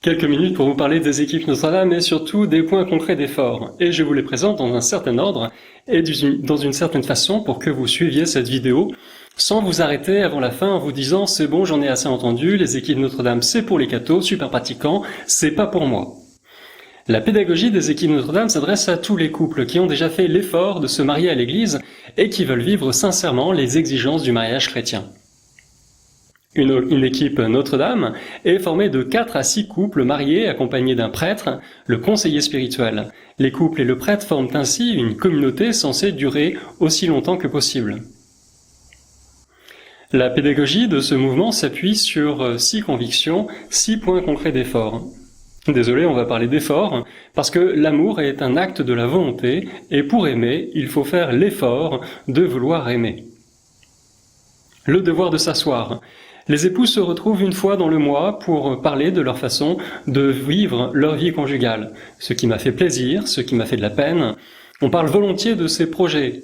Quelques minutes pour vous parler des équipes Notre-Dame et surtout des points concrets d'effort. Et je vous les présente dans un certain ordre et dans une certaine façon pour que vous suiviez cette vidéo sans vous arrêter avant la fin en vous disant c'est bon, j'en ai assez entendu, les équipes Notre-Dame c'est pour les cathos, super pratiquants, c'est pas pour moi. La pédagogie des équipes Notre-Dame s'adresse à tous les couples qui ont déjà fait l'effort de se marier à l'église et qui veulent vivre sincèrement les exigences du mariage chrétien. Une équipe Notre-Dame est formée de 4 à 6 couples mariés accompagnés d'un prêtre, le conseiller spirituel. Les couples et le prêtre forment ainsi une communauté censée durer aussi longtemps que possible. La pédagogie de ce mouvement s'appuie sur 6 convictions, 6 points concrets d'effort. Désolé, on va parler d'effort, parce que l'amour est un acte de la volonté, et pour aimer, il faut faire l'effort de vouloir aimer. Le devoir de s'asseoir. Les époux se retrouvent une fois dans le mois pour parler de leur façon de vivre leur vie conjugale. Ce qui m'a fait plaisir, ce qui m'a fait de la peine. On parle volontiers de ses projets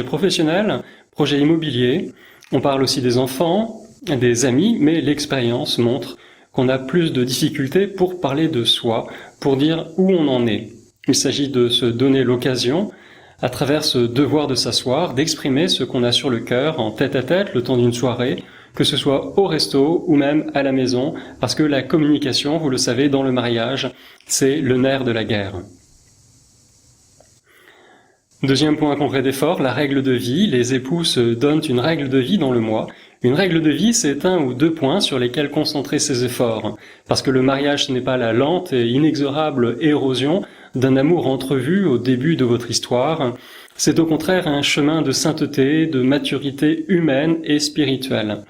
professionnels, projets immobiliers. On parle aussi des enfants, des amis, mais l'expérience montre qu'on a plus de difficultés pour parler de soi, pour dire où on en est. Il s'agit de se donner l'occasion, à travers ce devoir de s'asseoir, d'exprimer ce qu'on a sur le cœur en tête-à-tête le temps d'une soirée, que ce soit au resto ou même à la maison, parce que la communication, vous le savez, dans le mariage, c'est le nerf de la guerre. Deuxième point concret d'effort, la règle de vie. Les époux se donnent une règle de vie dans le mois. Une règle de vie, c'est 1 ou 2 points sur lesquels concentrer ses efforts. Parce que le mariage, ce n'est pas la lente et inexorable érosion d'un amour entrevu au début de votre histoire. C'est au contraire un chemin de sainteté, de maturité humaine et spirituelle.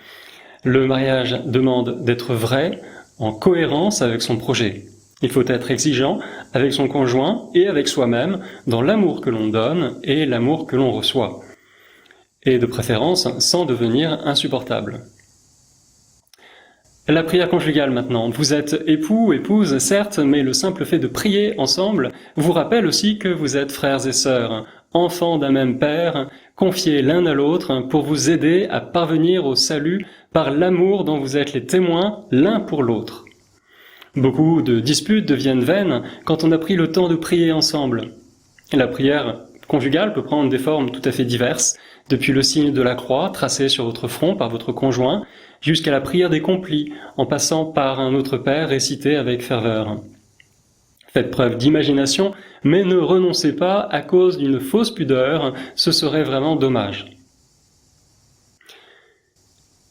Le mariage demande d'être vrai, en cohérence avec son projet. Il faut être exigeant avec son conjoint et avec soi-même dans l'amour que l'on donne et l'amour que l'on reçoit. Et de préférence sans devenir insupportable. La prière conjugale maintenant. Vous êtes époux, épouse, certes, mais le simple fait de prier ensemble vous rappelle aussi que vous êtes frères et sœurs, enfants d'un même Père, confiés l'un à l'autre pour vous aider à parvenir au salut par l'amour dont vous êtes les témoins l'un pour l'autre. Beaucoup de disputes deviennent vaines quand on a pris le temps de prier ensemble. La prière conjugale peut prendre des formes tout à fait diverses, depuis le signe de la croix tracé sur votre front par votre conjoint, jusqu'à la prière des complis, en passant par un autre Père récité avec ferveur. Faites preuve d'imagination, mais ne renoncez pas à cause d'une fausse pudeur, ce serait vraiment dommage.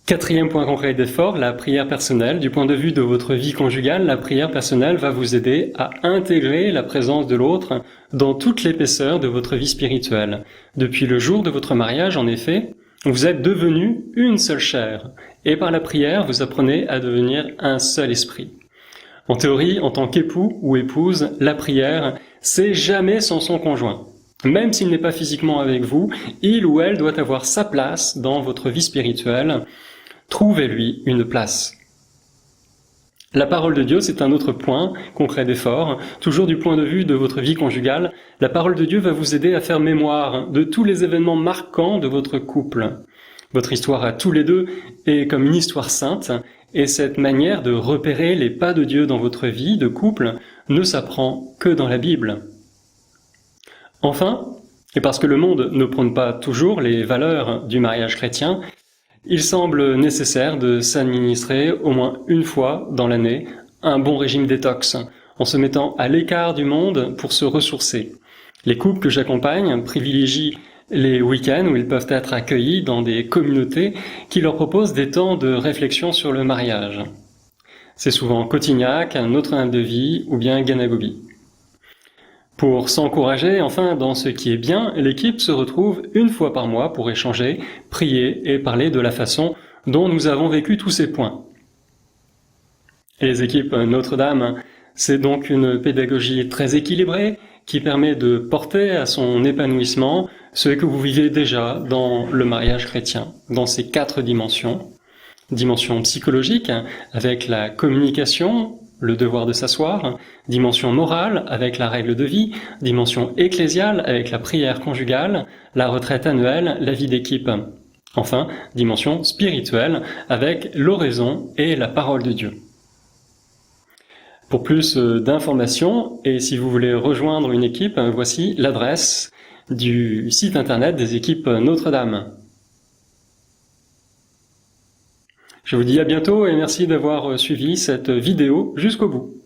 4e point concret d'effort, la prière personnelle. Du point de vue de votre vie conjugale, la prière personnelle va vous aider à intégrer la présence de l'autre dans toute l'épaisseur de votre vie spirituelle. Depuis le jour de votre mariage, en effet, vous êtes devenus une seule chair. Et par la prière, vous apprenez à devenir un seul esprit. En théorie, en tant qu'époux ou épouse, la prière, c'est jamais sans son conjoint. Même s'il n'est pas physiquement avec vous, il ou elle doit avoir sa place dans votre vie spirituelle. Trouvez-lui une place. La parole de Dieu, c'est un autre point concret d'effort. Toujours du point de vue de votre vie conjugale, la parole de Dieu va vous aider à faire mémoire de tous les événements marquants de votre couple. Votre histoire à tous les deux est comme une histoire sainte, et cette manière de repérer les pas de Dieu dans votre vie de couple ne s'apprend que dans la Bible. Enfin, et parce que le monde ne prône pas toujours les valeurs du mariage chrétien, il semble nécessaire de s'administrer au moins une fois dans l'année un bon régime détox, en se mettant à l'écart du monde pour se ressourcer. Les couples que j'accompagne privilégient les week-ends où ils peuvent être accueillis dans des communautés qui leur proposent des temps de réflexion sur le mariage. C'est souvent Cotignac, Notre-Dame de Vie ou bien Ganagobi. Pour s'encourager, enfin, dans ce qui est bien, l'équipe se retrouve une fois par mois pour échanger, prier et parler de la façon dont nous avons vécu tous ces points. Et les équipes Notre-Dame, c'est donc une pédagogie très équilibrée qui permet de porter à son épanouissement ce que vous vivez déjà dans le mariage chrétien, dans ces 4 dimensions. Dimension psychologique, avec la communication, le devoir de s'asseoir, dimension morale avec la règle de vie, dimension ecclésiale avec la prière conjugale, la retraite annuelle, la vie d'équipe. Enfin, dimension spirituelle avec l'oraison et la parole de Dieu. Pour plus d'informations, et si vous voulez rejoindre une équipe, voici l'adresse du site internet des équipes Notre-Dame. Je vous dis à bientôt et merci d'avoir suivi cette vidéo jusqu'au bout.